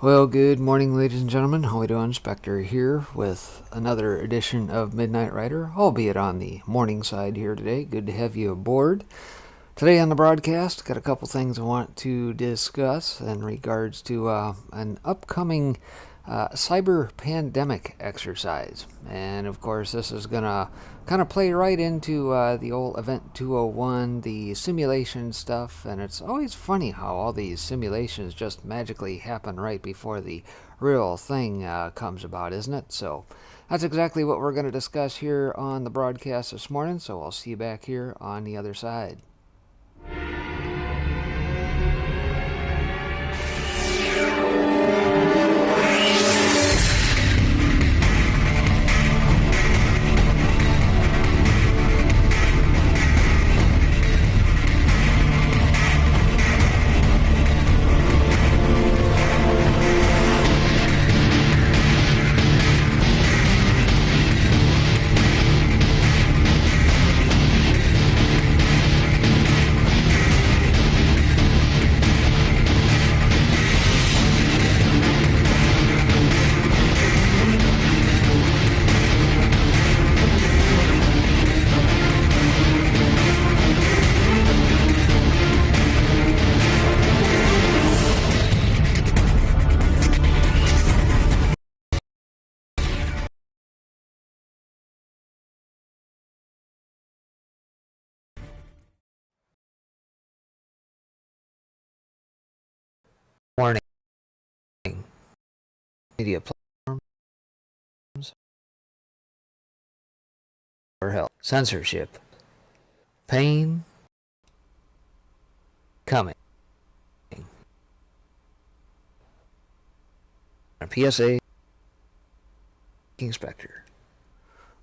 Well, good morning, ladies and gentlemen. How we doing? Spectre here with another edition of Midnight Rider, albeit on the morning side here today. Good to have you aboard. Today on the broadcast, got a couple things I want to discuss in regards to an upcoming cyber pandemic exercise. And of course, this is going to kind of play right into the old Event 201, the simulation stuff. And it's always funny how all these simulations just magically happen right before the real thing comes about, isn't it? So that's exactly what we're going to discuss here on the broadcast this morning. So I'll see you back here on the other side. Warning. Media platforms or help. Censorship. Pain coming. A PSA Spectre.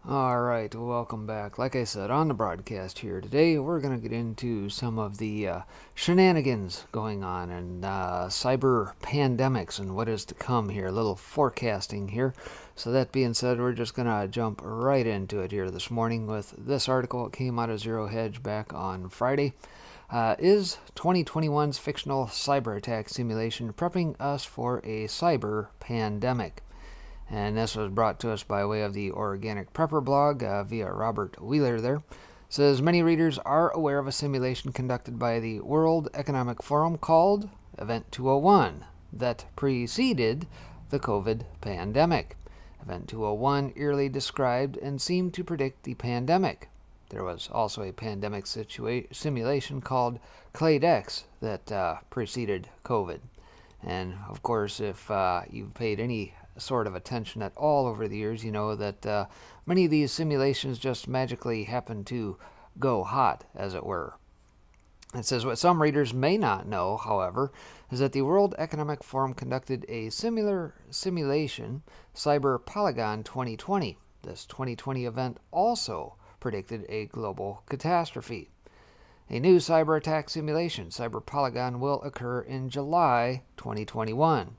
Alright, welcome back. Like I said, on the broadcast here today, we're going to get into some of the shenanigans going on and cyber pandemics and what is to come here. A little forecasting here. So that being said, we're just going to jump right into it here this morning with this article. It came out of Zero Hedge back on Friday. Is 2021's fictional cyber attack simulation prepping us for a cyber pandemic? And this was brought to us by way of the Organic Prepper blog via Robert Wheeler there. It says many readers are aware of a simulation conducted by the World Economic Forum called Event 201 that preceded the COVID pandemic. Event 201 eerily described and seemed to predict the pandemic. There was also a pandemic simulation called CladeX that preceded COVID. And of course, if you've paid any sort of attention at all over the years, you know that many of these simulations just magically happen to go hot, as it were. It says what some readers may not know, however, is that the World Economic Forum conducted a similar simulation, Cyber Polygon 2020. This 2020 event also predicted a global catastrophe. A new cyber attack simulation, Cyber Polygon, will occur in July 2021.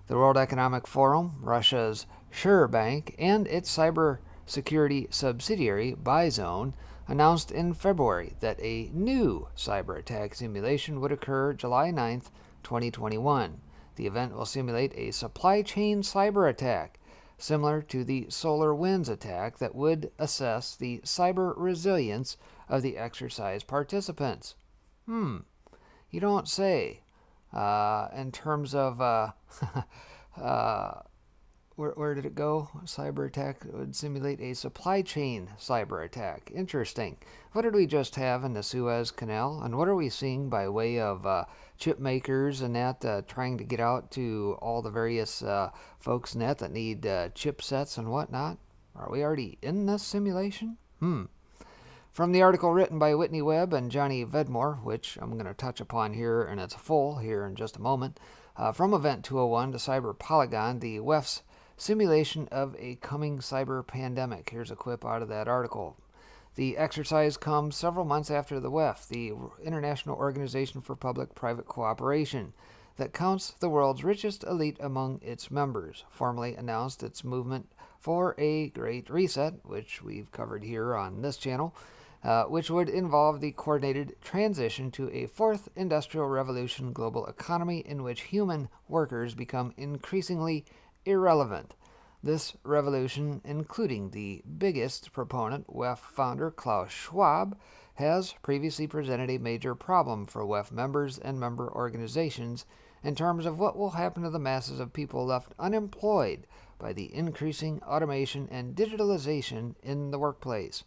The World Economic Forum, Russia's SureBank, and its cybersecurity subsidiary, Bizone, announced in February that a new cyber attack simulation would occur July 9, 2021. The event will simulate a supply chain cyber attack, similar to the SolarWinds attack that would assess the cyber resilience of the exercise participants. You don't say. In terms of where did it go? Cyber attack would simulate a supply chain cyber attack. Interesting. What did we just have in the Suez Canal? And what are we seeing by way of chip makers and that trying to get out to all the various folks in that need chipsets and whatnot? Are we already in this simulation? From the article written by Whitney Webb and Johnny Vedmore, which I'm going to touch upon here in its full here in just a moment, from Event 201 to Cyber Polygon, the WEF's simulation of a coming cyber pandemic. Here's a quip out of that article. The exercise comes several months after the WEF, the International Organization for Public-Private Cooperation, that counts the world's richest elite among its members, formally announced its movement for a Great Reset, which we've covered here on this channel, which would involve the coordinated transition to a fourth industrial revolution global economy in which human workers become increasingly irrelevant. This revolution, including the biggest proponent, WEF founder Klaus Schwab, has previously presented a major problem for WEF members and member organizations in terms of what will happen to the masses of people left unemployed by the increasing automation and digitalization in the workplace.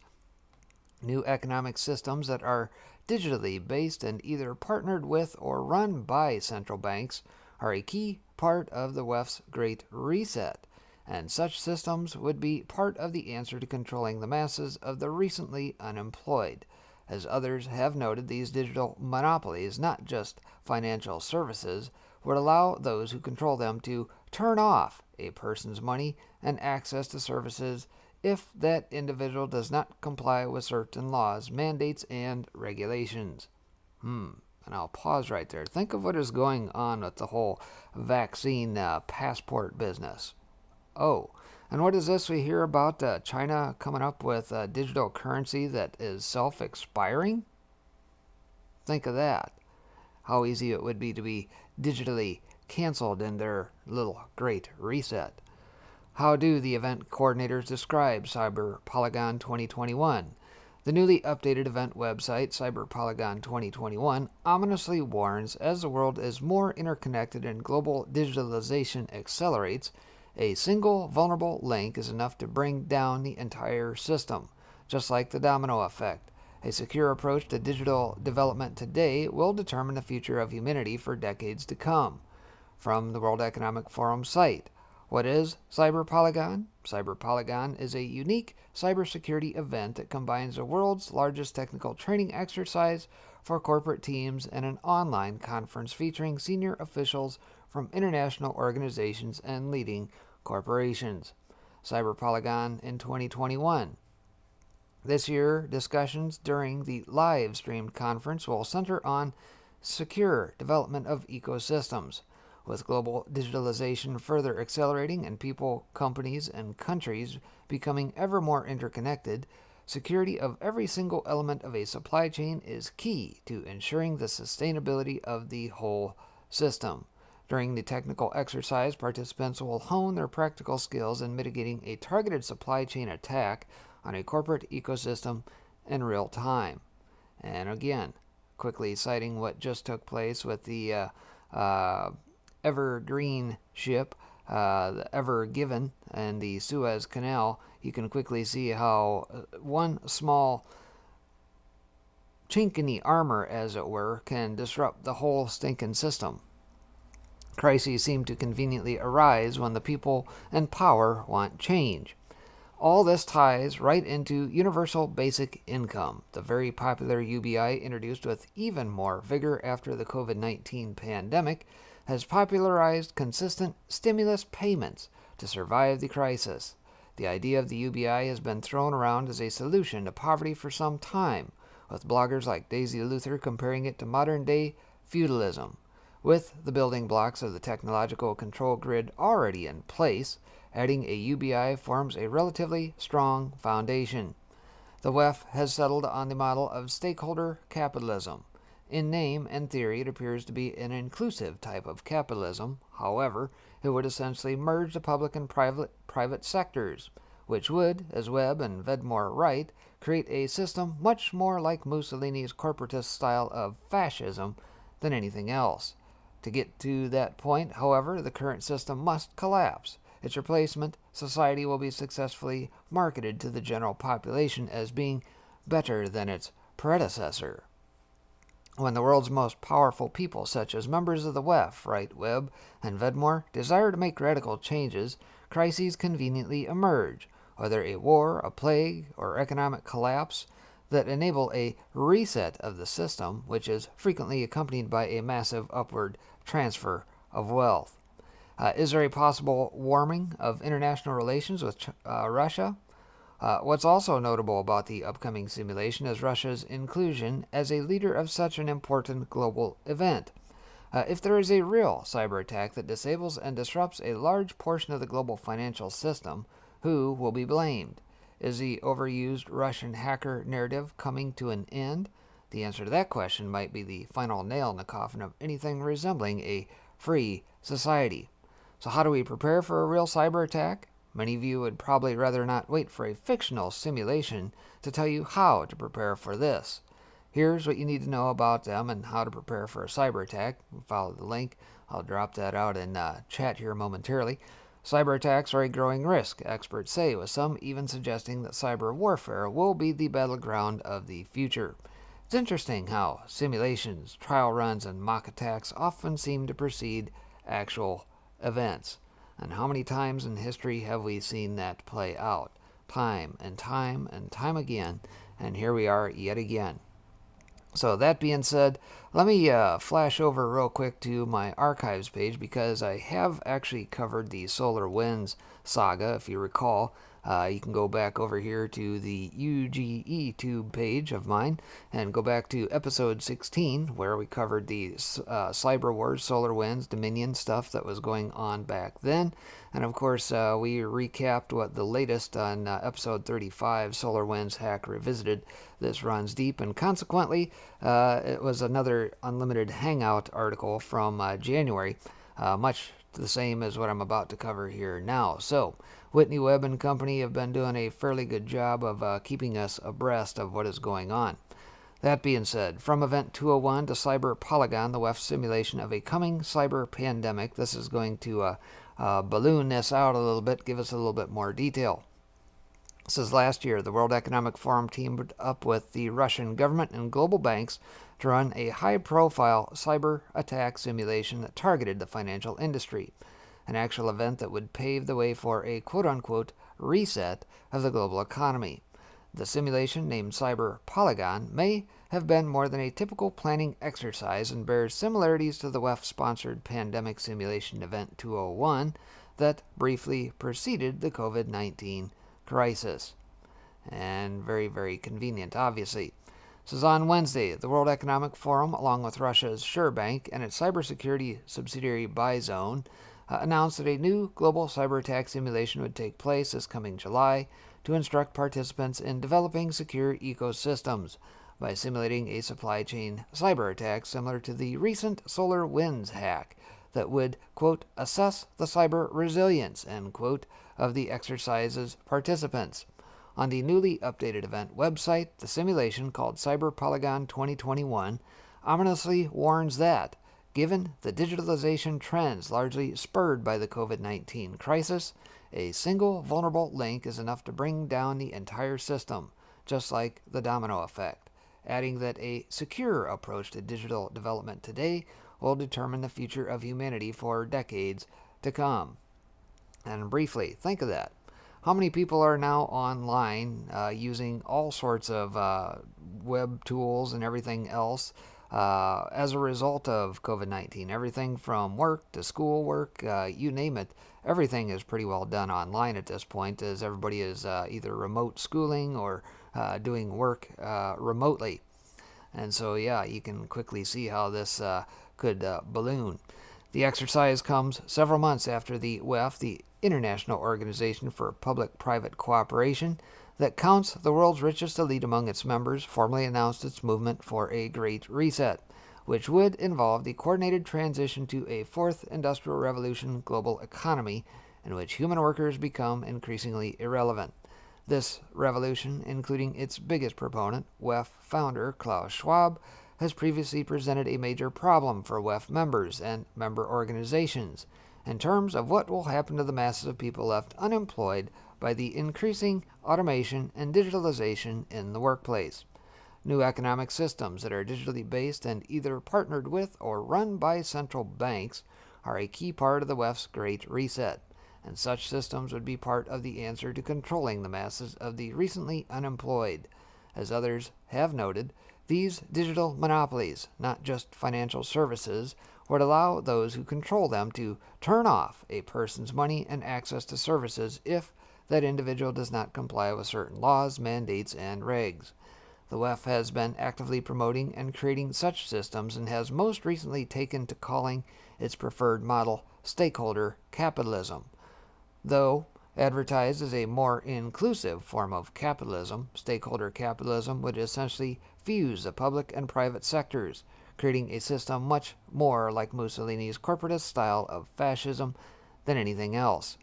New economic systems that are digitally based and either partnered with or run by central banks are a key part of the WEF's Great Reset, and such systems would be part of the answer to controlling the masses of the recently unemployed. As others have noted, these digital monopolies, not just financial services, would allow those who control them to turn off a person's money and access to services if that individual does not comply with certain laws, mandates, and regulations. And I'll pause right there. Think of what is going on with the whole vaccine passport business. Oh, and what is this we hear about China coming up with a digital currency that is self-expiring? Think of that. How easy it would be to be digitally canceled in their little Great Reset. How do the event coordinators describe Cyber Polygon 2021? The newly updated event website, Cyber Polygon 2021, ominously warns as the world is more interconnected and global digitalization accelerates, a single vulnerable link is enough to bring down the entire system, just like the domino effect. A secure approach to digital development today will determine the future of humanity for decades to come. From the World Economic Forum site, what is Cyber Polygon? Cyber Polygon is a unique cybersecurity event that combines the world's largest technical training exercise for corporate teams and an online conference featuring senior officials from international organizations and leading corporations. Cyber Polygon in 2021. This year, discussions during the live-streamed conference will center on secure development of ecosystems. With global digitalization further accelerating and people, companies, and countries becoming ever more interconnected, security of every single element of a supply chain is key to ensuring the sustainability of the whole system. During the technical exercise, participants will hone their practical skills in mitigating a targeted supply chain attack on a corporate ecosystem in real time. And again, quickly citing what just took place with the Evergreen ship, the Ever Given, and the Suez Canal, you can quickly see how one small chink in the armor, as it were, can disrupt the whole stinking system. Crises seem to conveniently arise when the people and power want change. All this ties right into Universal Basic Income, the very popular UBI introduced with even more vigor after the COVID-19 pandemic, has popularized consistent stimulus payments to survive the crisis. The idea of the UBI has been thrown around as a solution to poverty for some time, with bloggers like Daisy Luther comparing it to modern-day feudalism. With the building blocks of the technological control grid already in place, adding a UBI forms a relatively strong foundation. The WEF has settled on the model of stakeholder capitalism. In name and theory, it appears to be an inclusive type of capitalism. However, it would essentially merge the public and private sectors, which would, as Webb and Vedmore write, create a system much more like Mussolini's corporatist style of fascism than anything else. To get to that point, however, the current system must collapse. Its replacement, society, will be successfully marketed to the general population as being better than its predecessor. When the world's most powerful people, such as members of the WEF, write Webb and Vedmore, desire to make radical changes, crises conveniently emerge, whether a war, a plague, or economic collapse, that enable a reset of the system, which is frequently accompanied by a massive upward transfer of wealth. Is there a possible warming of international relations with Russia? What's also notable about the upcoming simulation is Russia's inclusion as a leader of such an important global event. If there is a real cyber attack that disables and disrupts a large portion of the global financial system, who will be blamed? Is the overused Russian hacker narrative coming to an end? The answer to that question might be the final nail in the coffin of anything resembling a free society. So, how do we prepare for a real cyber attack? Many of you would probably rather not wait for a fictional simulation to tell you how to prepare for this. Here's what you need to know about them and how to prepare for a cyber attack. Follow the link. I'll drop that out in chat here momentarily. Cyber attacks are a growing risk, experts say, with some even suggesting that cyber warfare will be the battleground of the future. It's interesting how simulations, trial runs, and mock attacks often seem to precede actual events. And how many times in history have we seen that play out? Time and time and time again, and here we are yet again. So that being said, let me flash over real quick to my archives page because I have actually covered the Solar Winds saga, if you recall. You can go back over here to the UGE tube page of mine and go back to episode 16 where we covered the Cyber Wars, Solar Winds, Dominion stuff that was going on back then. And of course, we recapped what the latest on episode 35, Solar Winds Hack Revisited. This runs deep, and consequently, it was another Unlimited Hangout article from January, much the same as what I'm about to cover here now. So, Whitney Webb and company have been doing a fairly good job of keeping us abreast of what is going on. That being said, from Event 201 to Cyber Polygon, the WEF simulation of a coming cyber pandemic. This is going to balloon this out a little bit, give us a little bit more detail. This is last year. The World Economic Forum teamed up with the Russian government and global banks to run a high-profile cyber attack simulation that targeted the financial industry, an actual event that would pave the way for a quote-unquote reset of the global economy. The simulation, named Cyber Polygon, may have been more than a typical planning exercise and bears similarities to the WEF-sponsored pandemic simulation Event 201 that briefly preceded the COVID-19 crisis. And very, very convenient, obviously. This is on Wednesday. The World Economic Forum, along with Russia's SureBank and its cybersecurity subsidiary Bizone, announced that a new global cyber attack simulation would take place this coming July to instruct participants in developing secure ecosystems by simulating a supply chain cyber attack similar to the recent Solar Winds hack that would, quote, assess the cyber resilience, end quote, of the exercise's participants. On the newly updated event website, the simulation, called Cyber Polygon 2021, ominously warns that, given the digitalization trends largely spurred by the COVID-19 crisis, a single vulnerable link is enough to bring down the entire system, just like the domino effect, adding that a secure approach to digital development today will determine the future of humanity for decades to come. And briefly, think of that. How many people are now online using all sorts of web tools and everything else as a result of COVID-19? Everything from work to school work, you name it. Everything is pretty well done online at this point, as everybody is either remote schooling or doing work remotely. And so, yeah, you can quickly see how this could balloon. The exercise comes several months after the WEF, the International Organization for Public-Private Cooperation, that counts the world's richest elite among its members, formally announced its movement for a Great Reset, which would involve the coordinated transition to a fourth industrial revolution global economy in which human workers become increasingly irrelevant. This revolution, including its biggest proponent, WEF founder Klaus Schwab, has previously presented a major problem for WEF members and member organizations in terms of what will happen to the masses of people left unemployed by the increasing automation and digitalization in the workplace. New economic systems that are digitally based and either partnered with or run by central banks are a key part of the WEF's Great Reset, and such systems would be part of the answer to controlling the masses of the recently unemployed. As others have noted, these digital monopolies, not just financial services, would allow those who control them to turn off a person's money and access to services if that individual does not comply with certain laws, mandates, and regs. The WEF has been actively promoting and creating such systems and has most recently taken to calling its preferred model stakeholder capitalism, though Advertised as a more inclusive form of capitalism, stakeholder capitalism would essentially fuse the public and private sectors, creating a system much more like Mussolini's corporatist style of fascism than anything else.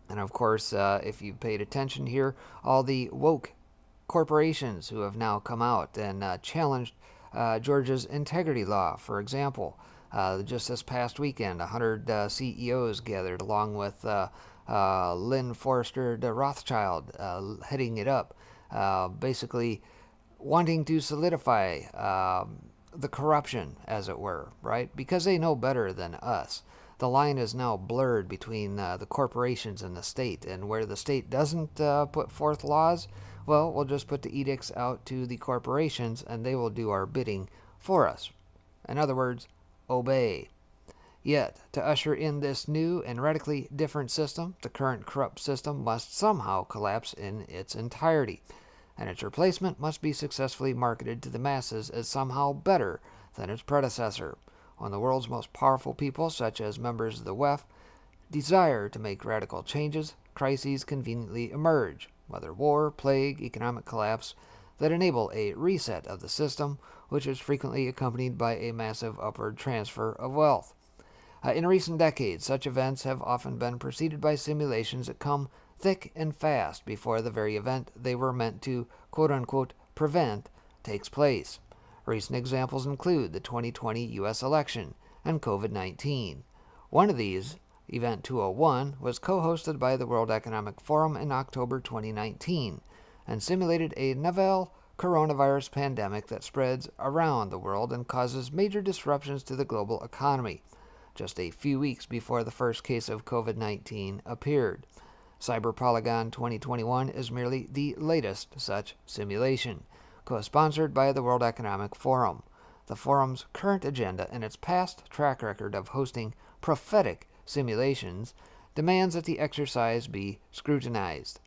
And of course, if you paid attention here, all the woke corporations who have now come out and challenged Georgia's integrity law, for example. Just this past weekend, 100 CEOs gathered along with Lynn Forrester de Rothschild heading it up, basically wanting to solidify the corruption, as it were, right? Because they know better than us. The line is now blurred between the corporations and the state, and where the state doesn't put forth laws, well, we'll just put the edicts out to the corporations and they will do our bidding for us. In other words, obey. Yet, to usher in this new and radically different system, the current corrupt system must somehow collapse in its entirety, and its replacement must be successfully marketed to the masses as somehow better than its predecessor. When the world's most powerful people, such as members of the WEF, desire to make radical changes, crises conveniently emerge, whether war, plague, economic collapse, that enable a reset of the system, which is frequently accompanied by a massive upward transfer of wealth. In recent decades, such events have often been preceded by simulations that come thick and fast before the very event they were meant to quote-unquote prevent takes place. Recent examples include the 2020 U.S. election and COVID-19. One of these, Event 201, was co-hosted by the World Economic Forum in October 2019 and simulated a novel coronavirus pandemic that spreads around the world and causes major disruptions to the global economy, just a few weeks before the first case of COVID-19 appeared. Cyber Polygon 2021 is merely the latest such simulation, co-sponsored by the World Economic Forum. The forum's current agenda and its past track record of hosting prophetic simulations demands that the exercise be scrutinized.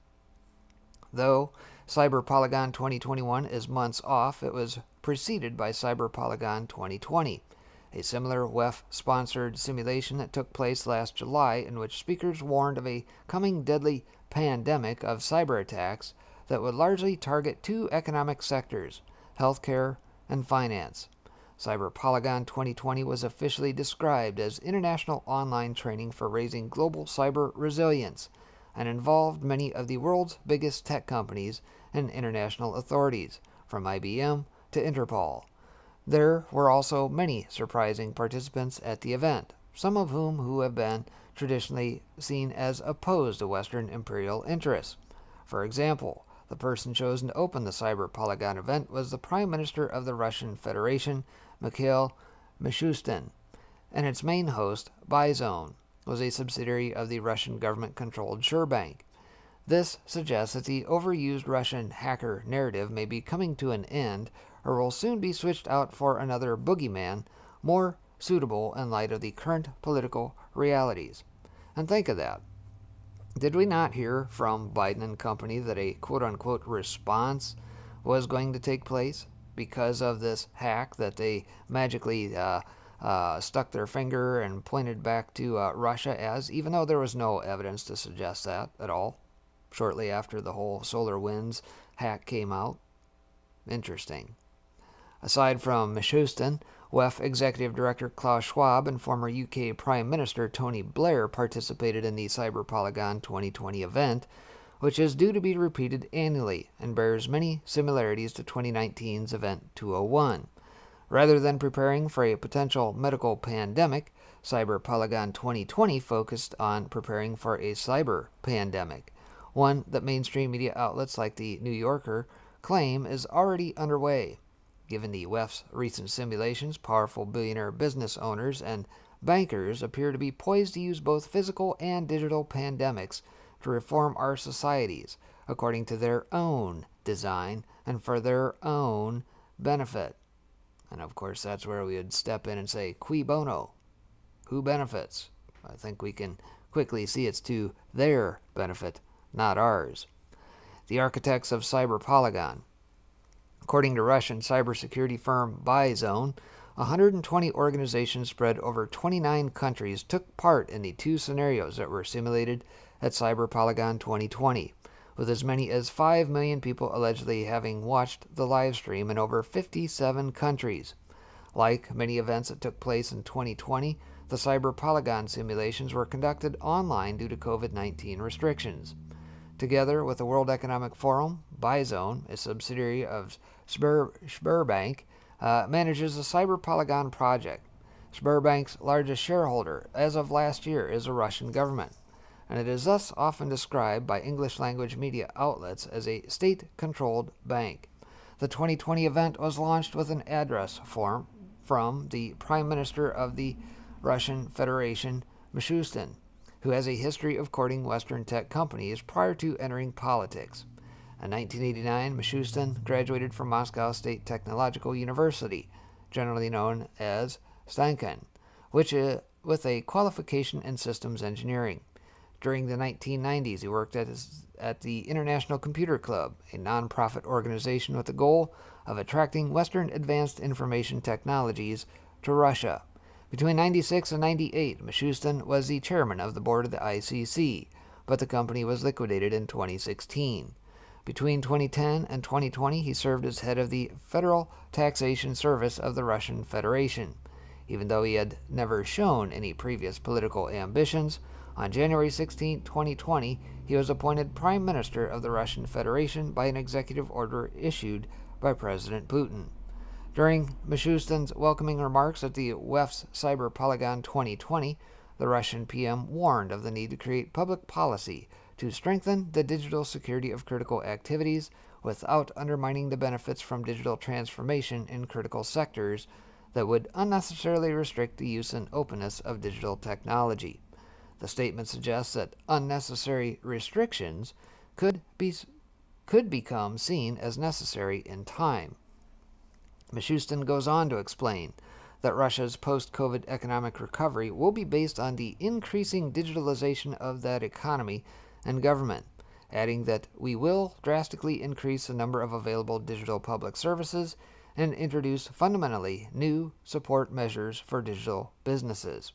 Though Cyber Polygon 2021 is months off, it was preceded by Cyber Polygon 2020, a similar WEF-sponsored simulation that took place last July in which speakers warned of a coming deadly pandemic of cyber attacks that would largely target two economic sectors, healthcare and finance. Cyber Polygon 2020 was officially described as international online training for raising global cyber resilience and involved many of the world's biggest tech companies and international authorities, from IBM to Interpol. There were also many surprising participants at the event, some of whom who have been traditionally seen as opposed to Western imperial interests. For example, the person chosen to open the Cyber Polygon event was the Prime Minister of the Russian Federation, Mikhail Mishustin, and its main host, Bizone, was a subsidiary of the Russian government-controlled SureBank. This suggests that the overused Russian hacker narrative may be coming to an end or will soon be switched out for another boogeyman more suitable in light of the current political realities. And think of that. Did we not hear from Biden and company that a quote-unquote response was going to take place because of this hack that they magically stuck their finger and pointed back to Russia as, even though there was no evidence to suggest that at all, shortly after the whole SolarWinds hack came out? Interesting. Aside from Mishustin, WEF Executive Director Klaus Schwab and former UK Prime Minister Tony Blair participated in the Cyber Polygon 2020 event, which is due to be repeated annually and bears many similarities to 2019's Event 201. Rather than preparing for a potential medical pandemic, Cyber Polygon 2020 focused on preparing for a cyber pandemic, one that mainstream media outlets like the New Yorker claim is already underway. Given the WEF's recent simulations, powerful billionaire business owners and bankers appear to be poised to use both physical and digital pandemics to reform our societies according to their own design and for their own benefit. And of course, that's where we would step in and say, cui bono? Who benefits? I think we can quickly see it's to their benefit, not ours. The architects of Cyber Polygon. According to Russian cybersecurity firm Bizone, 120 organizations spread over 29 countries took part in the two scenarios that were simulated at Cyber Polygon 2020, with as many as 5 million people allegedly having watched the live stream in over 57 countries. Like many events that took place in 2020, the Cyber Polygon simulations were conducted online due to COVID-19 restrictions. Together with the World Economic Forum, Bizone, a subsidiary of Sberbank, manages the Cyber Polygon project. Sberbank's largest shareholder, as of last year, is the Russian government, and it is thus often described by English-language media outlets as a state-controlled bank. The 2020 event was launched with an address form from the Prime Minister of the Russian Federation, Mishustin, who has a history of courting Western tech companies prior to entering politics. In 1989, Mishustin graduated from Moscow State Technological University, generally known as Stanken, with a qualification in systems engineering. During the 1990s, he worked at the International Computer Club, a non-profit organization with the goal of attracting Western advanced information technologies to Russia. Between 1996 and 1998, Mishustin was the chairman of the board of the ICC, but the company was liquidated in 2016. Between 2010 and 2020, he served as head of the Federal Taxation Service of the Russian Federation. Even though he had never shown any previous political ambitions, on January 16, 2020, he was appointed Prime Minister of the Russian Federation by an executive order issued by President Putin. During Mishustin's welcoming remarks at the WEF's Cyber Polygon 2020, the Russian PM warned of the need to create public policy to strengthen the digital security of critical activities without undermining the benefits from digital transformation in critical sectors that would unnecessarily restrict the use and openness of digital technology. The statement suggests that unnecessary restrictions could become seen as necessary in time. Mishustin goes on to explain that Russia's post-COVID economic recovery will be based on the increasing digitalization of that economy and government, adding that we will drastically increase the number of available digital public services and introduce fundamentally new support measures for digital businesses.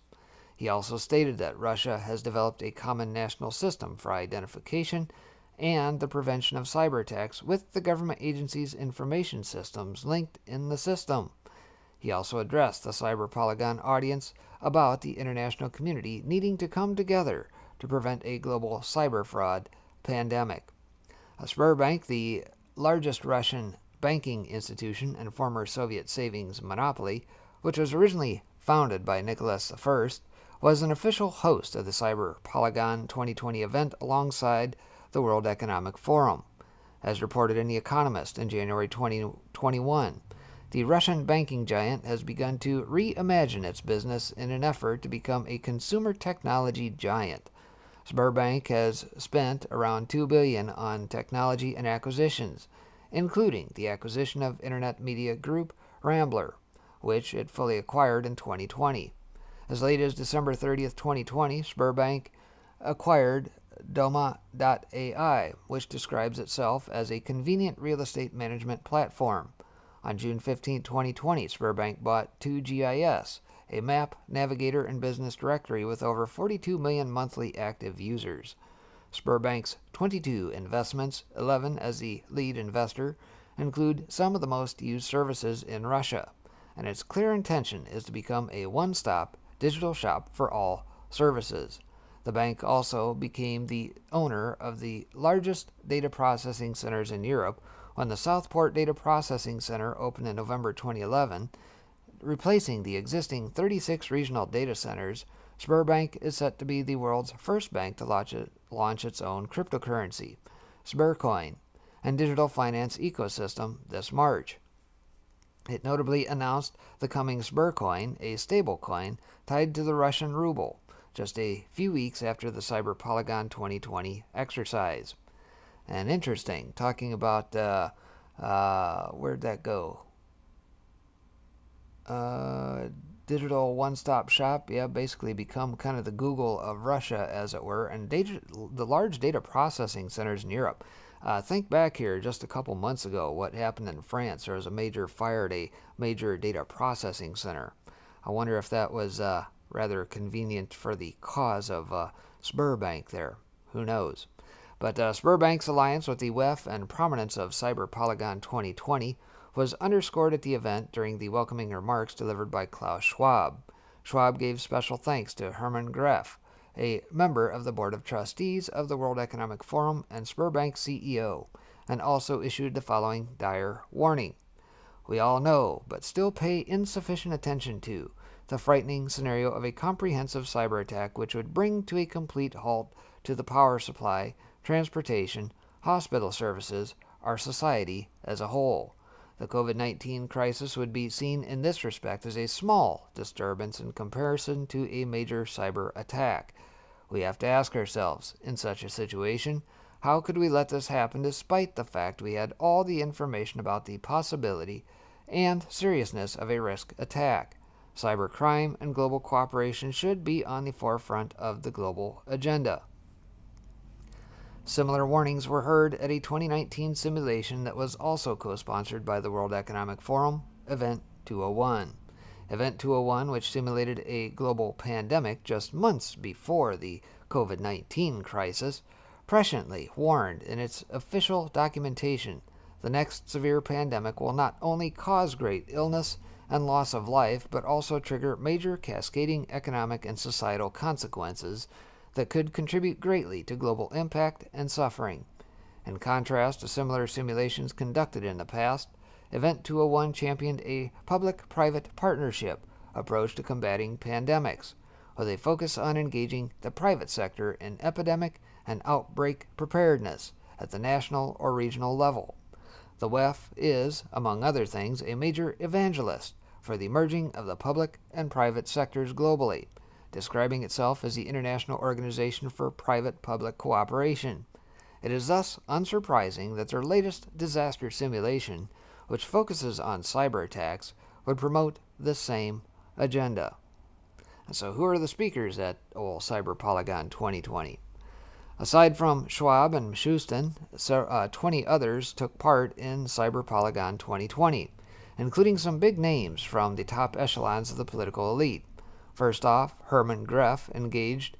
He also stated that Russia has developed a common national system for identification and the prevention of cyber attacks with the government agencies' information systems linked in the system. He also addressed the Cyber Polygon audience about the international community needing to come together to prevent a global cyber fraud pandemic. Sberbank, the largest Russian banking institution and former Soviet savings monopoly, which was originally founded by Nicholas I, was an official host of the Cyber Polygon 2020 event alongside the World Economic Forum. As reported in The Economist in January 2021, the Russian banking giant has begun to reimagine its business in an effort to become a consumer technology giant. Sberbank has spent around $2 billion on technology and acquisitions, including the acquisition of internet media group Rambler, which it fully acquired in 2020. As late as December 30th, 2020, Sberbank acquired Doma.ai, which describes itself as a convenient real estate management platform. On June 15, 2020, Sberbank bought 2GIS, a map, navigator, and business directory with over 42 million monthly active users. Sberbank's 22 investments, 11 as the lead investor, include some of the most used services in Russia, and its clear intention is to become a one-stop digital shop for all services. The bank also became the owner of the largest data processing centers in Europe when the Southport Data Processing Center opened in November 2011, replacing the existing 36 regional data centers. Sberbank is set to be the world's first bank to launch its own cryptocurrency, Sbercoin, and digital finance ecosystem this March. It notably announced the coming Sbercoin, a stablecoin tied to the Russian ruble, just a few weeks after the Cyber Polygon 2020 exercise. And interesting, talking about, where'd that go? Digital one-stop shop, basically become kind of the Google of Russia, as it were, and the large data processing centers in Europe. Think back here just a couple months ago what happened in France. There was a major fire at a major data processing center. I wonder if that was rather convenient for the cause of Sberbank there. Who knows? But Sberbank's alliance with the WEF and prominence of Cyber Polygon 2020 was underscored at the event during the welcoming remarks delivered by Klaus Schwab. Schwab gave special thanks to Hermann Greff, a member of the Board of Trustees of the World Economic Forum and Sberbank CEO, and also issued the following dire warning. We all know, but still pay insufficient attention to, the frightening scenario of a comprehensive cyber attack which would bring to a complete halt to the power supply, transportation, hospital services, our society as a whole. The COVID-19 crisis would be seen in this respect as a small disturbance in comparison to a major cyber attack. We have to ask ourselves, in such a situation, how could we let this happen despite the fact we had all the information about the possibility and seriousness of a risk attack? Cybercrime and global cooperation should be on the forefront of the global agenda. Similar warnings were heard at a 2019 simulation that was also co-sponsored by the World Economic Forum, Event 201. Event 201, which simulated a global pandemic just months before the COVID-19 crisis, presciently warned in its official documentation the next severe pandemic will not only cause great illness and loss of life, but also trigger major cascading economic and societal consequences that could contribute greatly to global impact and suffering. In contrast to similar simulations conducted in the past, Event 201 championed a public-private partnership approach to combating pandemics, with a focus on engaging the private sector in epidemic and outbreak preparedness at the national or regional level. The WEF is, among other things, a major evangelist for the merging of the public and private sectors globally, describing itself as the International Organization for Private-Public Cooperation. It is thus unsurprising that their latest disaster simulation, which focuses on cyber attacks, would promote this same agenda. And so who are the speakers at old Cyber Polygon 2020? Aside from Schwab and Schusten, 20 others took part in Cyber Polygon 2020, including some big names from the top echelons of the political elite. First off, Hermann Greff engaged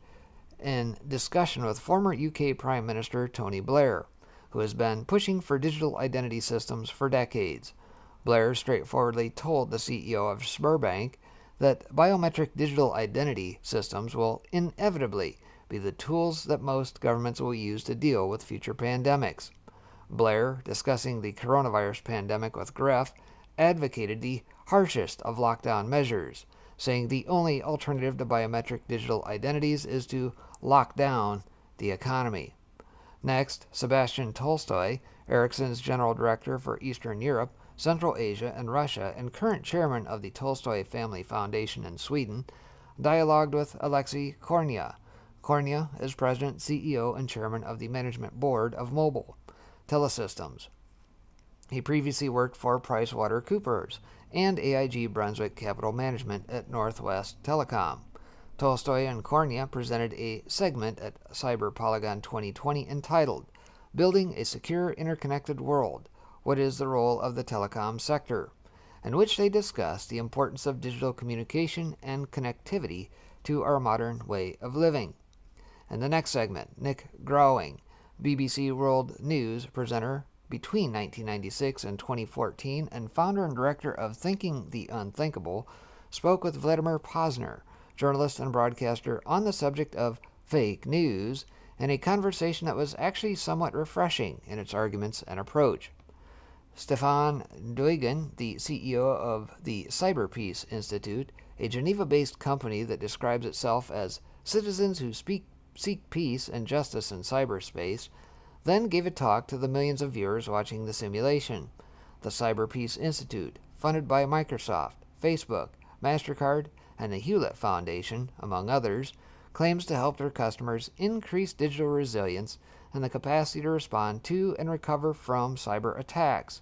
in discussion with former UK Prime Minister Tony Blair, who has been pushing for digital identity systems for decades. Blair straightforwardly told the CEO of Sberbank that biometric digital identity systems will inevitably be the tools that most governments will use to deal with future pandemics. Blair, discussing the coronavirus pandemic with Greff, advocated the harshest of lockdown measures, saying the only alternative to biometric digital identities is to lock down the economy. Next, Sebastian Tolstoy, Ericsson's general director for Eastern Europe, Central Asia, and Russia, and current chairman of the Tolstoy Family Foundation in Sweden, dialogued with Alexei Kornia. Kornia is president, CEO, and chairman of the management board of Mobile Telesystems. He previously worked for PricewaterhouseCoopers and AIG Brunswick Capital Management at Northwest Telecom. Tolstoy and Kornia presented a segment at Cyber Polygon 2020 entitled Building a Secure Interconnected World, What is the Role of the Telecom Sector?, in which they discussed the importance of digital communication and connectivity to our modern way of living. In the next segment, Nick Growing, BBC World News presenter between 1996 and 2014 and founder and director of Thinking the Unthinkable, spoke with Vladimir Posner, journalist and broadcaster, on the subject of fake news, in a conversation that was actually somewhat refreshing in its arguments and approach. Stefan Duygen, the CEO of the Cyberpeace Institute, a Geneva-based company that describes itself as citizens who seek peace and justice in cyberspace, then gave a talk to the millions of viewers watching the simulation. The Cyberpeace Institute, funded by Microsoft, Facebook, MasterCard, and the Hewlett Foundation, among others, claims to help their customers increase digital resilience and the capacity to respond to and recover from cyber attacks.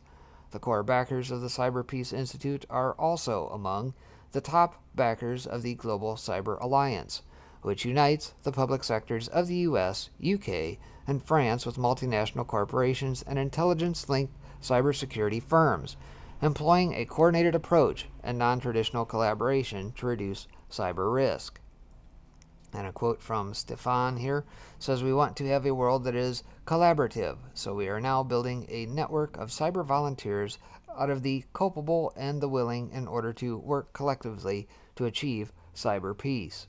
The core backers of the Cyberpeace Institute are also among the top backers of the Global Cyber Alliance, which unites the public sectors of the US, UK, and France with multinational corporations and intelligence-linked cybersecurity firms, employing a coordinated approach and non-traditional collaboration to reduce cyber risk. And a quote from Stefan here says, "We want to have a world that is collaborative, so we are now building a network of cyber volunteers out of the culpable and the willing in order to work collectively to achieve cyber peace."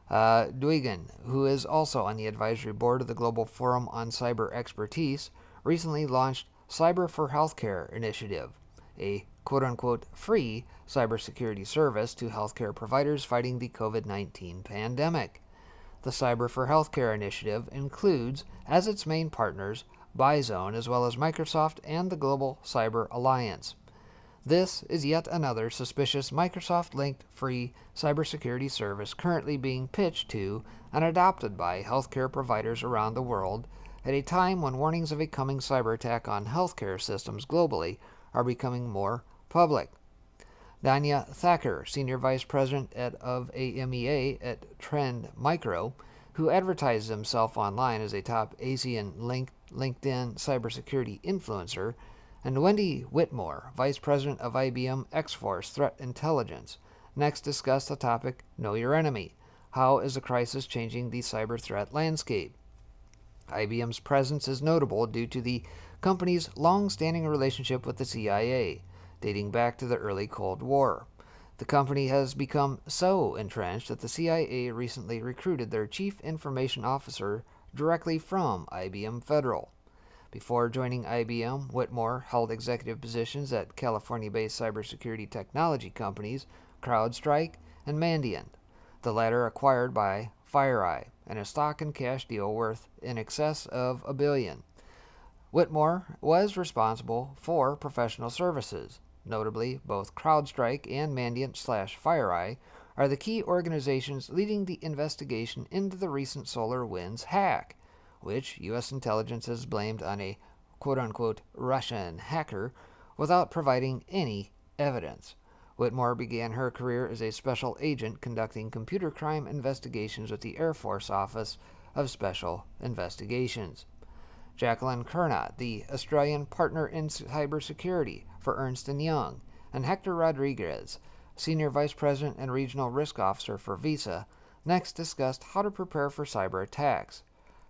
Duigan, who is also on the advisory board of the Global Forum on Cyber Expertise, recently launched Cyber for Healthcare initiative, a quote-unquote free cybersecurity service to healthcare providers fighting the COVID-19 pandemic. The Cyber for Healthcare initiative includes, as its main partners, Bizone as well as Microsoft and the Global Cyber Alliance. This is yet another suspicious Microsoft-linked free cybersecurity service currently being pitched to and adopted by healthcare providers around the world at a time when warnings of a coming cyber attack on healthcare systems globally are becoming more public. Danya Thacker, Senior Vice President of AMEA at Trend Micro, who advertises himself online as a top Asian LinkedIn cybersecurity influencer, and Wendy Whitmore, Vice President of IBM X-Force Threat Intelligence, next discussed the topic Know Your Enemy. How is the crisis changing the cyber threat landscape? IBM's presence is notable due to the company's long-standing relationship with the CIA, dating back to the early Cold War. The company has become so entrenched that the CIA recently recruited their Chief Information Officer directly from IBM Federal. Before joining IBM, Whitmore held executive positions at California-based cybersecurity technology companies CrowdStrike and Mandiant, the latter acquired by FireEye, and a stock and cash deal worth in excess of $1 billion. Whitmore was responsible for professional services. Notably, both CrowdStrike and Mandiant/FireEye are the key organizations leading the investigation into the recent SolarWinds hack, which U.S. intelligence has blamed on a quote-unquote Russian hacker without providing any evidence. Whitmore began her career as a special agent conducting computer crime investigations with the Air Force Office of Special Investigations. Jacqueline Kernot, the Australian partner in cybersecurity for Ernst & Young, and Hector Rodriguez, Senior Vice President and Regional Risk Officer for Visa, next discussed how to prepare for cyber attacks.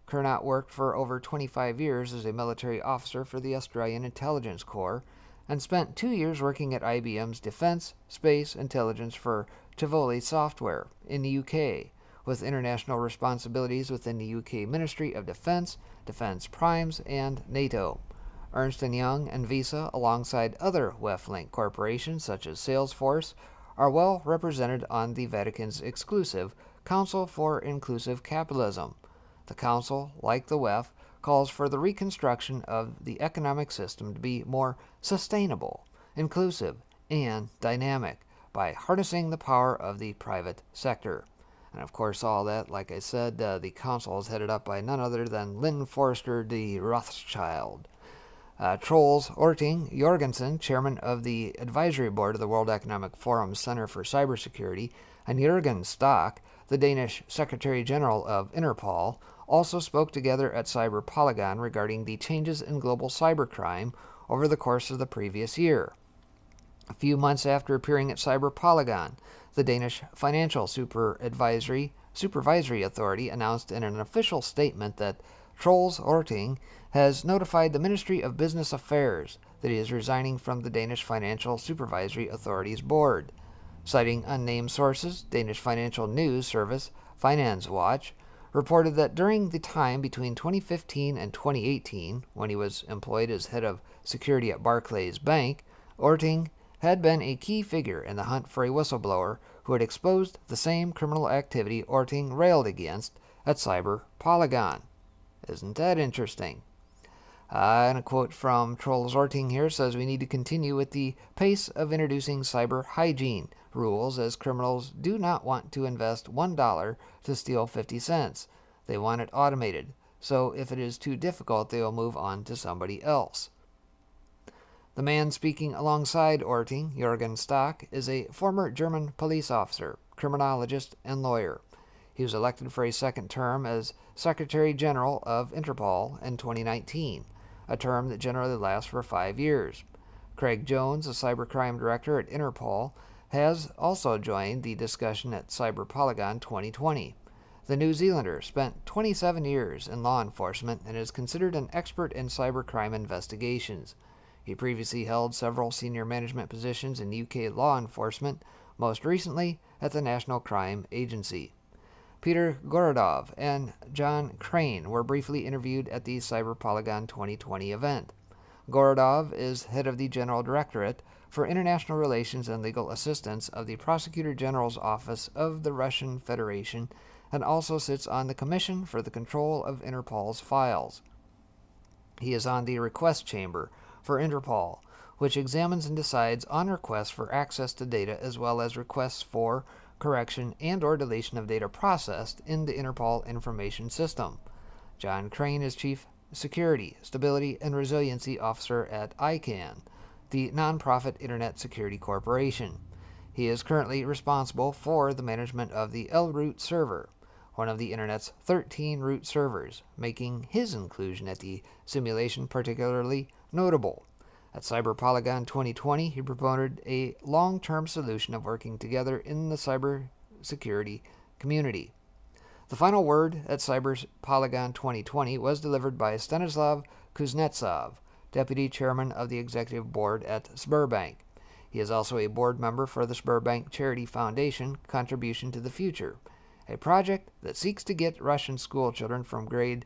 Kernot worked for over 25 years as a military officer for the Australian Intelligence Corps and spent 2 years working at IBM's Defence Space Intelligence for Tivoli Software in the UK, with international responsibilities within the UK Ministry of Defence, Defence Primes, and NATO. Ernst & Young and Visa, alongside other WEF-linked corporations such as Salesforce, are well represented on the Vatican's exclusive Council for Inclusive Capitalism. The Council, like the WEF, calls for the reconstruction of the economic system to be more sustainable, inclusive, and dynamic by harnessing the power of the private sector. And of course, all that, like I said, the council is headed up by none other than Lynn Forrester de Rothschild. Troels Orting Jorgensen, chairman of the advisory board of the World Economic Forum Center for Cybersecurity, and Jürgen Stock, the Danish Secretary General of Interpol, also spoke together at Cyber Polygon regarding the changes in global cybercrime over the course of the previous year. A few months after appearing at Cyber Polygon, the Danish Financial Supervisory Authority announced in an official statement that Troels Orting has notified the Ministry of Business Affairs that he is resigning from the Danish Financial Supervisory Authority's board. Citing unnamed sources, Danish financial news service Finance Watch reported that during the time between 2015 and 2018, when he was employed as head of security at Barclays Bank, Orting had been a key figure in the hunt for a whistleblower who had exposed the same criminal activity Orting railed against at Cyber Polygon. Isn't that interesting? And a quote from Troels Orting here says, "We need to continue with the pace of introducing cyber hygiene rules, as criminals do not want to invest $1 to steal 50 cents. They want it automated. So if it is too difficult, they will move on to somebody else." The man speaking alongside Orting, Jürgen Stock, is a former German police officer, criminologist, and lawyer. He was elected for a second term as Secretary General of Interpol in 2019, a term that generally lasts for 5 years. Craig Jones, a cybercrime director at Interpol, has also joined the discussion at Polygon 2020. The New Zealander spent 27 years in law enforcement and is considered an expert in cybercrime investigations. He previously held several senior management positions in UK law enforcement, most recently at the National Crime Agency. Peter Gorodov and John Crane were briefly interviewed at the Polygon 2020 event. Gorodov is head of the General Directorate for International Relations and Legal Assistance of the Prosecutor General's Office of the Russian Federation and also sits on the Commission for the Control of Interpol's Files. He is on the Request Chamber for Interpol, which examines and decides on requests for access to data as well as requests for correction and or deletion of data processed in the Interpol information system. John Crane is Chief Security, Stability, and Resiliency Officer at ICANN, the nonprofit Internet Security Corporation. He is currently responsible for the management of the L-Root server, one of the Internet's 13 root servers, making his inclusion at the simulation particularly notable. At Polygon 2020, he promoted a long-term solution of working together in the cybersecurity community. The final word at Polygon 2020 was delivered by Stanislav Kuznetsov, Deputy Chairman of the Executive Board at Sberbank. He is also a board member for the Sberbank Charity Foundation Contribution to the Future, a project that seeks to get Russian school children from grade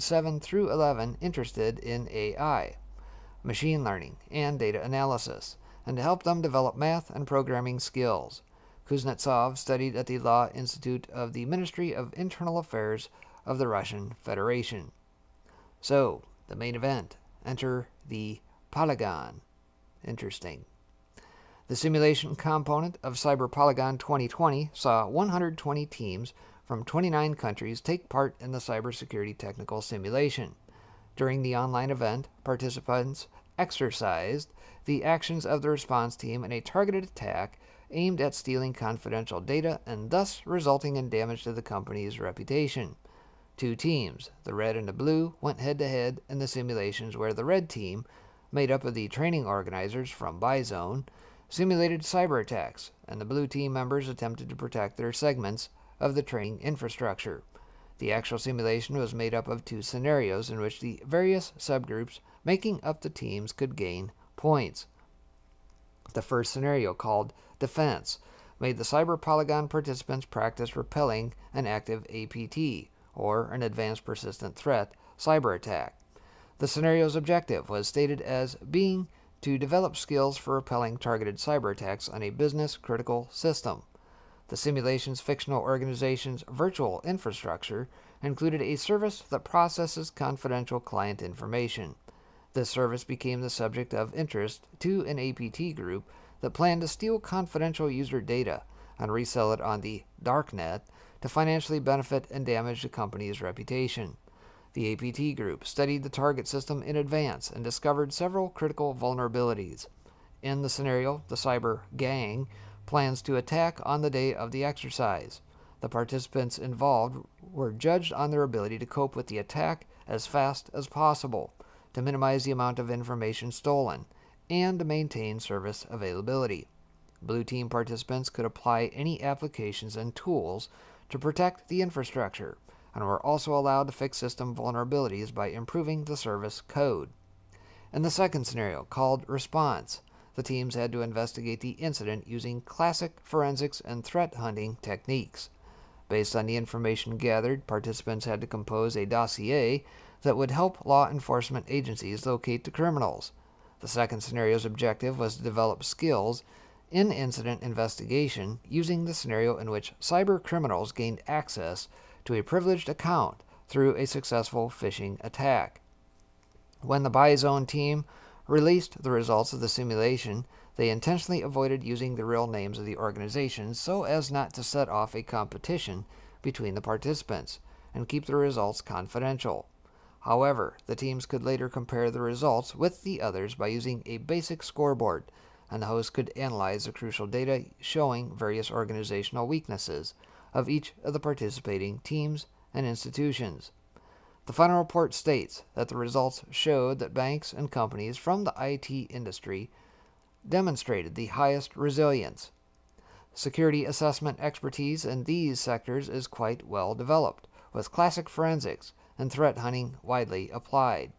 7 through 11 interested in AI, machine learning, and data analysis, and to help them develop math and programming skills. Kuznetsov studied at the Law Institute of the Ministry of Internal Affairs of the Russian Federation. So, the main event. Enter the Polygon. Interesting. The simulation component of Polygon 2020 saw 120 teams from 29 countries take part in the cybersecurity technical simulation. During the online event, participants exercised the actions of the response team in a targeted attack aimed at stealing confidential data and thus resulting in damage to the company's reputation. Two teams, the red and the blue, went head-to-head in the simulations where the red team, made up of the training organizers from Bizone, simulated cyber attacks, and the blue team members attempted to protect their segments of the training infrastructure. The actual simulation was made up of two scenarios in which the various subgroups making up the teams could gain points. The first scenario, called Defense, made the Polygon participants practice repelling an active APT, or an Advanced Persistent Threat, cyber attack. The scenario's objective was stated as being to develop skills for repelling targeted cyber attacks on a business-critical system. The simulation's fictional organization's virtual infrastructure included a service that processes confidential client information. This service became the subject of interest to an APT group that planned to steal confidential user data and resell it on the darknet to financially benefit and damage the company's reputation. The APT group studied the target system in advance and discovered several critical vulnerabilities. In the scenario, the cyber gang plans to attack on the day of the exercise. The participants involved were judged on their ability to cope with the attack as fast as possible, to minimize the amount of information stolen, and to maintain service availability. Blue Team participants could apply any applications and tools to protect the infrastructure, and were also allowed to fix system vulnerabilities by improving the service code. In the second scenario, called Response, the teams had to investigate the incident using classic forensics and threat hunting techniques. Based on the information gathered, participants had to compose a dossier that would help law enforcement agencies locate the criminals. The second scenario's objective was to develop skills in incident investigation using the scenario in which cyber criminals gained access to a privileged account through a successful phishing attack. When the Bizone team released the results of the simulation, they intentionally avoided using the real names of the organizations so as not to set off a competition between the participants and keep the results confidential. However, the teams could later compare the results with the others by using a basic scoreboard, and the host could analyze the crucial data showing various organizational weaknesses, of each of the participating teams and institutions. The final report states that the results showed that banks and companies from the IT industry demonstrated the highest resilience. Security assessment expertise in these sectors is quite well developed, with classic forensics and threat hunting widely applied.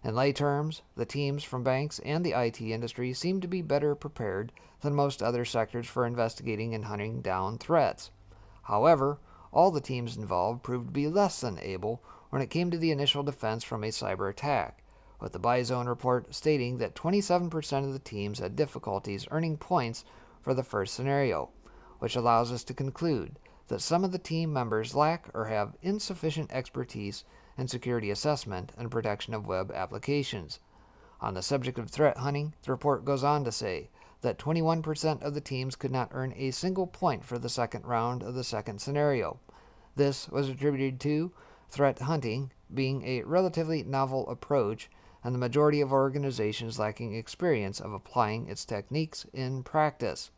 In lay terms, the teams from banks and the IT industry seem to be better prepared than most other sectors for investigating and hunting down threats. However, all the teams involved proved to be less than able when it came to the initial defense from a cyber attack, with the BuyZone report stating that 27% of the teams had difficulties earning points for the first scenario, which allows us to conclude that some of the team members lack or have insufficient expertise in security assessment and protection of web applications. On the subject of threat hunting, the report goes on to say that 21% of the teams could not earn a single point for the second round of the second scenario. This was attributed to threat hunting being a relatively novel approach and the majority of organizations lacking experience of applying its techniques in practice.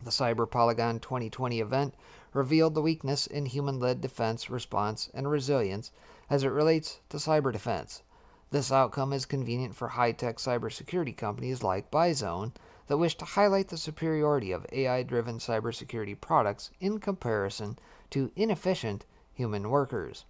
The Cyber Polygon 2020 event revealed the weakness in human-led defense response and resilience as it relates to cyber defense. This outcome is convenient for high-tech cybersecurity companies like BuyZone that wish to highlight the superiority of AI-driven cybersecurity products in comparison to inefficient human workers.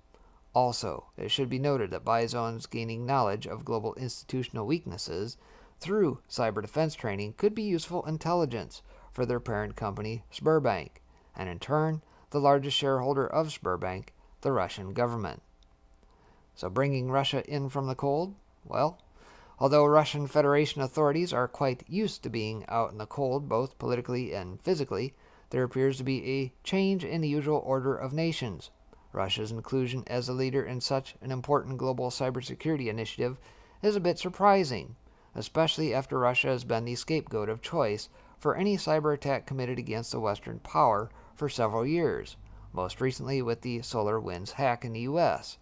Also, it should be noted that BuyZone's gaining knowledge of global institutional weaknesses through cyber defense training could be useful intelligence for their parent company, Sberbank, and in turn, the largest shareholder of Sberbank, the Russian government. So bringing Russia in from the cold? Well, although Russian Federation authorities are quite used to being out in the cold both politically and physically, there appears to be a change in the usual order of nations. Russia's inclusion as a leader in such an important global cybersecurity initiative is a bit surprising, especially after Russia has been the scapegoat of choice for any cyber attack committed against a Western power for several years, most recently with the SolarWinds hack in the US.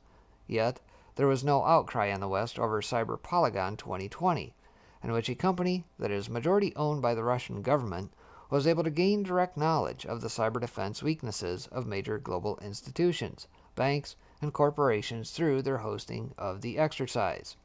Yet, there was no outcry in the West over Cyber Polygon 2020, in which a company that is majority owned by the Russian government was able to gain direct knowledge of the cyber defense weaknesses of major global institutions, banks, and corporations through their hosting of the exercise.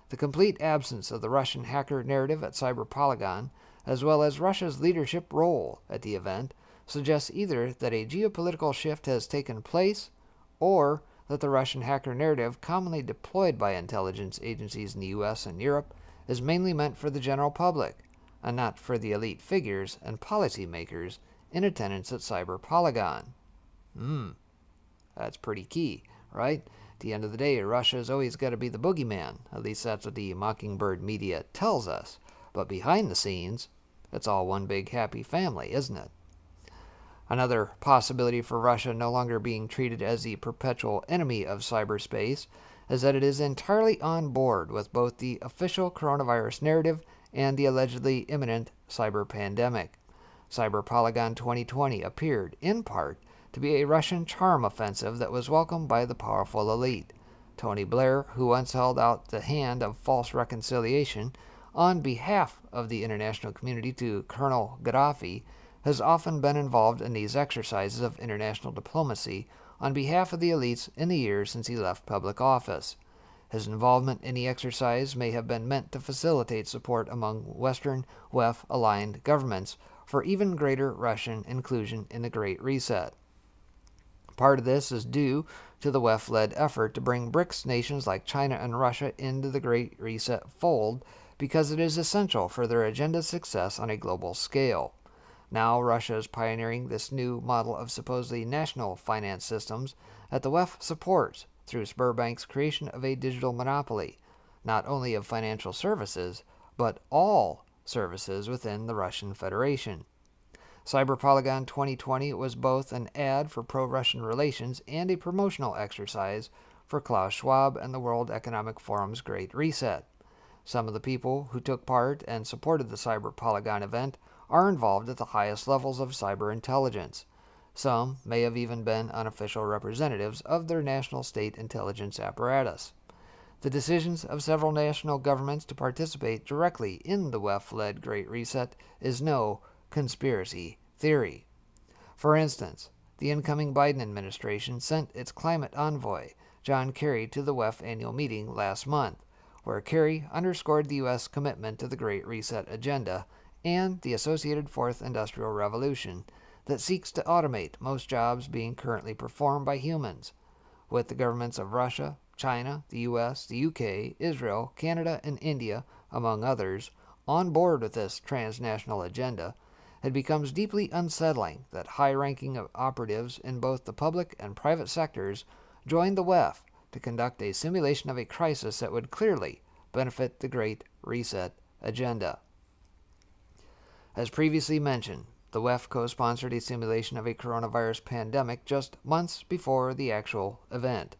The complete absence of the Russian hacker narrative at Cyber Polygon, as well as Russia's leadership role at the event, suggests either that a geopolitical shift has taken place, or that the Russian hacker narrative commonly deployed by intelligence agencies in the US and Europe is mainly meant for the general public, and not for the elite figures and policymakers in attendance at Cyber Polygon. That's pretty key, right? At the end of the day, Russia's always got to be the boogeyman. At least that's what the Mockingbird media tells us. But behind the scenes, it's all one big happy family, isn't it? Another possibility for Russia no longer being treated as the perpetual enemy of cyberspace is that it is entirely on board with both the official coronavirus narrative and the allegedly imminent cyber pandemic. Cyber Polygon 2020 appeared, in part, to be a Russian charm offensive that was welcomed by the powerful elite. Tony Blair, who once held out the hand of false reconciliation on behalf of the international community to Colonel Gaddafi, has often been involved in these exercises of international diplomacy on behalf of the elites in the years since he left public office. His involvement in the exercise may have been meant to facilitate support among Western WEF-aligned governments for even greater Russian inclusion in the Great Reset. Part of this is due to the WEF-led effort to bring BRICS nations like China and Russia into the Great Reset fold because it is essential for their agenda's success on a global scale. Now Russia is pioneering this new model of supposedly national finance systems that the WEF supports through Sberbank's creation of a digital monopoly, not only of financial services, but all services within the Russian Federation. Cyber Polygon 2020 was both an ad for pro-Russian relations and a promotional exercise for Klaus Schwab and the World Economic Forum's Great Reset. Some of the people who took part and supported the Cyber Polygon event are involved at the highest levels of cyber intelligence. Some may have even been unofficial representatives of their national state intelligence apparatus. The decisions of several national governments to participate directly in the WEF-led Great Reset is no conspiracy theory. For instance, the incoming Biden administration sent its climate envoy, John Kerry, to the WEF annual meeting last month, where Kerry underscored the U.S. commitment to the Great Reset agenda and the associated Fourth Industrial Revolution that seeks to automate most jobs being currently performed by humans, with the governments of Russia, China, the U.S., the UK, Israel, Canada, and India, among others, on board with this transnational agenda. It becomes deeply unsettling that high-ranking operatives in both the public and private sectors joined the WEF to conduct a simulation of a crisis that would clearly benefit the Great Reset agenda. As previously mentioned, the WEF co-sponsored a simulation of a coronavirus pandemic just months before the actual event.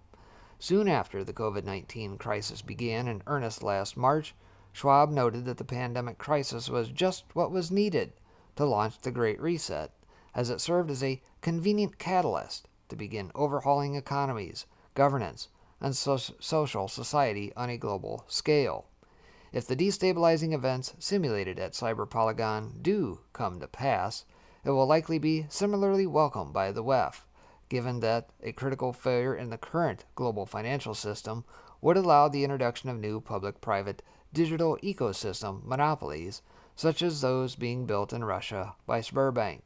Soon after the COVID-19 crisis began in earnest last March, Schwab noted that the pandemic crisis was just what was needed to launch the Great Reset, as it served as a convenient catalyst to begin overhauling economies, governance, and social society on a global scale. If the destabilizing events simulated at Cyber Polygon do come to pass, it will likely be similarly welcomed by the WEF, given that a critical failure in the current global financial system would allow the introduction of new public-private digital ecosystem monopolies, such as those being built in Russia by Sberbank.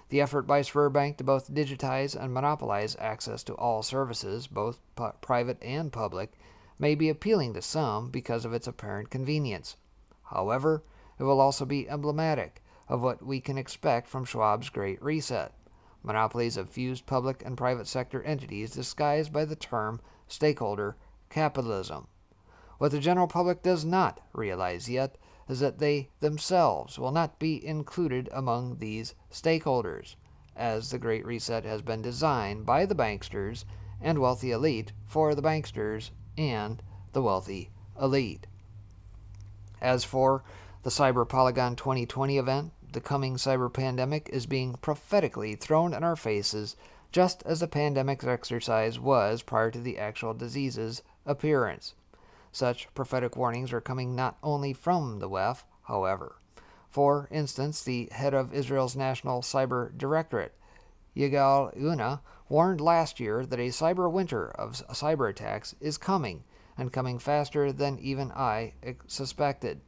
The effort by Sberbank to both digitize and monopolize access to all services, both private and public, may be appealing to some because of its apparent convenience. However, it will also be emblematic of what we can expect from Schwab's Great Reset: monopolies of fused public and private sector entities disguised by the term stakeholder capitalism. What the general public does not realize yet is that they themselves will not be included among these stakeholders, as the Great Reset has been designed by the banksters and wealthy elite for the banksters and the wealthy elite. As for the Cyber Polygon 2020 event, the coming cyber pandemic is being prophetically thrown in our faces, just as the pandemic's exercise was prior to the actual disease's appearance. Such prophetic warnings are coming not only from the WEF, however. For instance, the head of Israel's National Cyber Directorate, Yigal Una, warned last year that a cyber winter of cyber attacks is coming, and coming faster than even I suspected.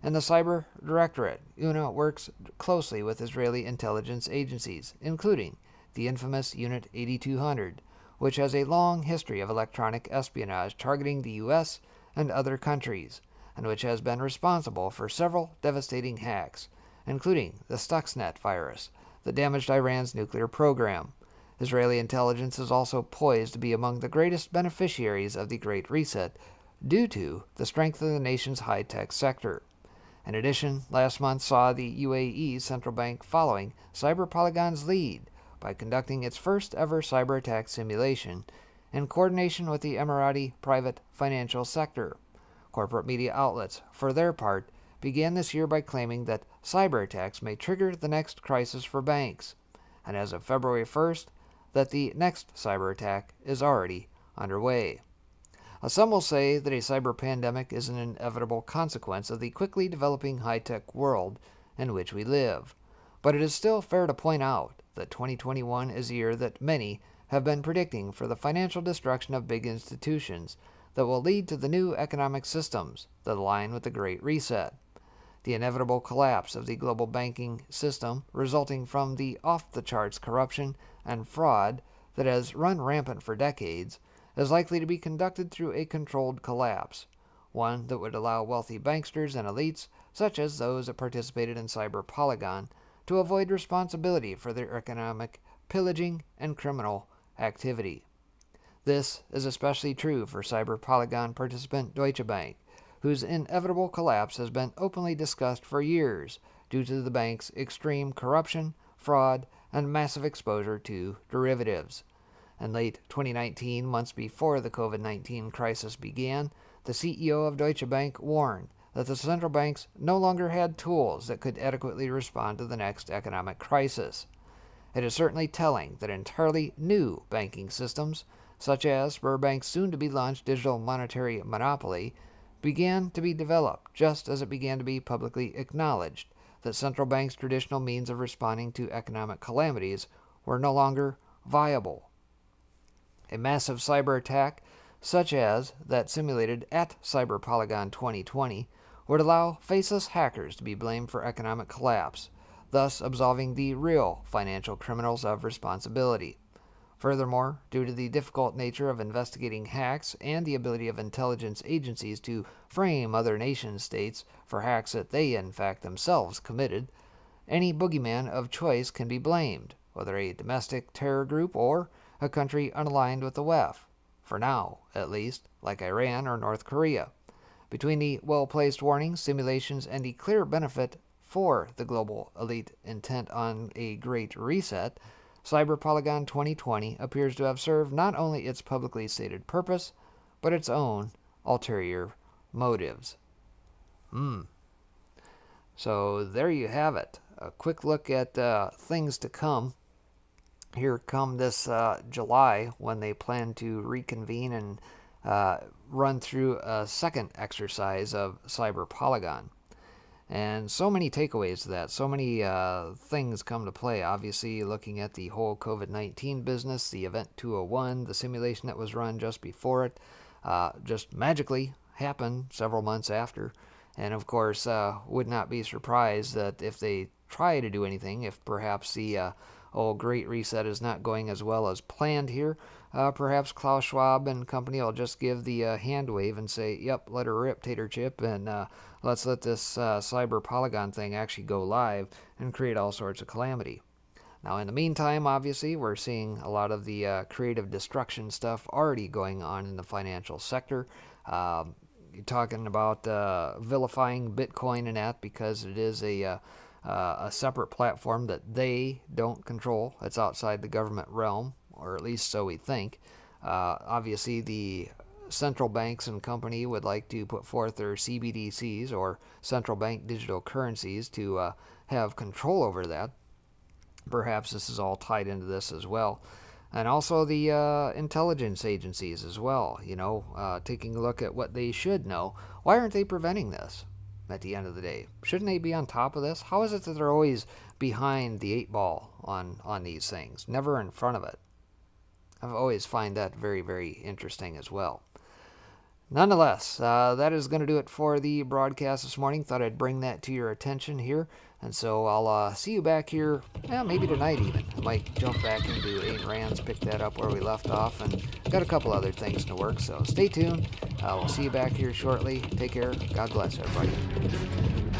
In the Cyber Directorate, Una works closely with Israeli intelligence agencies, including the infamous Unit 8200, which has a long history of electronic espionage targeting the U.S. and other countries, and which has been responsible for several devastating hacks, including the Stuxnet virus that damaged Iran's nuclear program. Israeli intelligence is also poised to be among the greatest beneficiaries of the Great Reset due to the strength of the nation's high-tech sector. In addition, last month saw the UAE central bank following Cyber Polygon's lead by conducting its first ever cyber attack simulation in coordination with the Emirati private financial sector. Corporate media outlets, for their part, began this year by claiming that cyber attacks may trigger the next crisis for banks, and as of February 1st, that the next cyber attack is already underway. Some will say that a cyber pandemic is an inevitable consequence of the quickly developing high-tech world in which we live, but it is still fair to point out that 2021 is a year that many have been predicting for the financial destruction of big institutions that will lead to the new economic systems that align with the Great Reset. The inevitable collapse of the global banking system resulting from the off-the-charts corruption and fraud that has run rampant for decades is likely to be conducted through a controlled collapse, one that would allow wealthy banksters and elites, such as those that participated in Cyber Polygon, to avoid responsibility for their economic pillaging and criminal activity. This is especially true for Cyber Polygon participant Deutsche Bank, whose inevitable collapse has been openly discussed for years due to the bank's extreme corruption, fraud, and massive exposure to derivatives. In late 2019, months before the COVID-19 crisis began, the CEO of Deutsche Bank warned that the central banks no longer had tools that could adequately respond to the next economic crisis. It is certainly telling that entirely new banking systems, such as Sberbank's soon-to-be-launched digital monetary monopoly, began to be developed just as it began to be publicly acknowledged that central banks' traditional means of responding to economic calamities were no longer viable. A massive cyber attack, such as that simulated at Cyber Polygon 2020, would allow faceless hackers to be blamed for economic collapse, thus absolving the real financial criminals of responsibility. Furthermore, due to the difficult nature of investigating hacks and the ability of intelligence agencies to frame other nation states for hacks that they in fact themselves committed, any boogeyman of choice can be blamed, whether a domestic terror group or a country unaligned with the WEF, for now, at least, like Iran or North Korea. Between the well-placed warnings, simulations, and the clear benefit for the global elite intent on a great reset, Cyber Polygon 2020 appears to have served not only its publicly stated purpose, but its own ulterior motives. So there you have it. A quick look at things to come. Here come this July, when they plan to reconvene and run through a second exercise of Cyber Polygon. And so many takeaways to that, so many things come to play. Obviously, looking at the whole COVID-19 business, the Event 201, the simulation that was run just before it, just magically happened several months after. And of course, would not be surprised that if they try to do anything, if perhaps the Great Reset is not going as well as planned here, perhaps Klaus Schwab and company will just give the hand wave and say, yep, let her rip, Tater Chip, and let's let this Cyber Polygon thing actually go live and create all sorts of calamity. Now, in the meantime, obviously, we're seeing a lot of the creative destruction stuff already going on in the financial sector. You're talking about vilifying Bitcoin and that because it is a separate platform that they don't control. It's outside the government realm, or at least so we think. Obviously, the central banks and company would like to put forth their CBDCs, or central bank digital currencies, to have control over that. Perhaps this is all tied into this as well. And also the intelligence agencies as well, taking a look at what they should know. Why aren't they preventing this at the end of the day? Shouldn't they be on top of this? How is it that they're always behind the 8 ball on these things, never in front of it? I've always find that very, very interesting as well. Nonetheless, that is going to do it for the broadcast this morning. Thought I'd bring that to your attention here. And so I'll see you back here, maybe tonight even. I might jump back into Ayn Rand's, pick that up where we left off, and got a couple other things to work. So stay tuned. We'll see you back here shortly. Take care. God bless everybody.